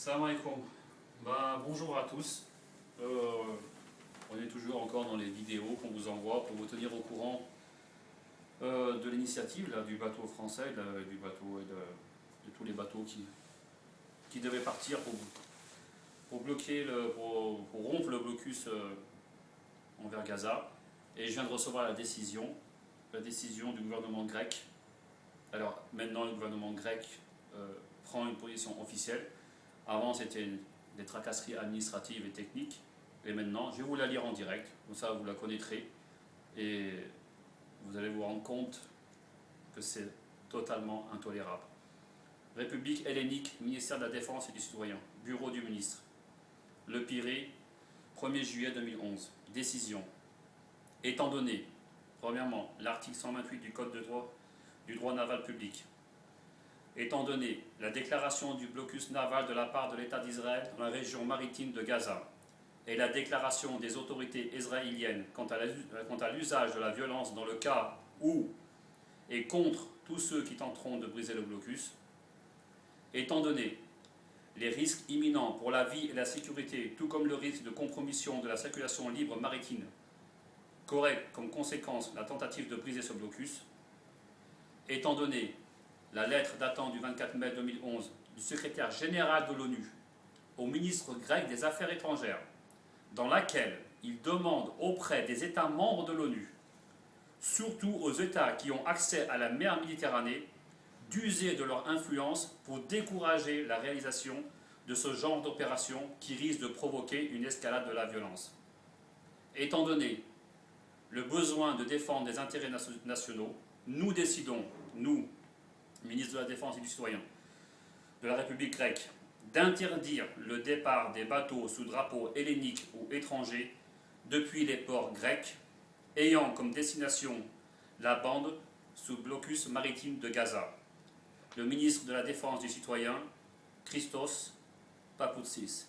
Salam alaikum. Bonjour à tous. On est toujours encore dans les vidéos qu'on vous envoie pour vous tenir au courant de l'initiative du bateau français, du bateau et de tous les bateaux qui devaient partir pour bloquer, pour rompre le blocus envers Gaza. Et je viens de recevoir la décision du gouvernement grec. Alors maintenant, le gouvernement grec prend une position officielle. Avant, c'était des tracasseries administratives et techniques. Et maintenant, je vais vous la lire en direct. Comme ça, vous la connaîtrez. Et vous allez vous rendre compte que c'est totalement intolérable. République hellénique, ministère de la Défense et du Citoyen, bureau du ministre. Le Pirée, 1er juillet 2011. Décision. Étant donné, premièrement, l'article 128 du Code du droit naval public. Étant donné la déclaration du blocus naval de la part de l'État d'Israël dans la région maritime de Gaza et la déclaration des autorités israéliennes quant à l'usage de la violence dans le cas où et contre tous ceux qui tenteront de briser le blocus, étant donné les risques imminents pour la vie et la sécurité, tout comme le risque de compromission de la circulation libre maritime, qu'aurait comme conséquence la tentative de briser ce blocus, étant donné la lettre datant du 24 mai 2011 du secrétaire général de l'ONU au ministre grec des Affaires étrangères, dans laquelle il demande auprès des États membres de l'ONU, surtout aux États qui ont accès à la mer Méditerranée, d'user de leur influence pour décourager la réalisation de ce genre d'opération qui risque de provoquer une escalade de la violence. Étant donné le besoin de défendre les intérêts nationaux, nous décidons, nous, ministre de la Défense et du Citoyen, de la République grecque, d'interdire le départ des bateaux sous drapeau hellénique ou étranger depuis les ports grecs ayant comme destination la bande sous blocus maritime de Gaza. Le ministre de la Défense du Citoyen, Christos Papoutsis.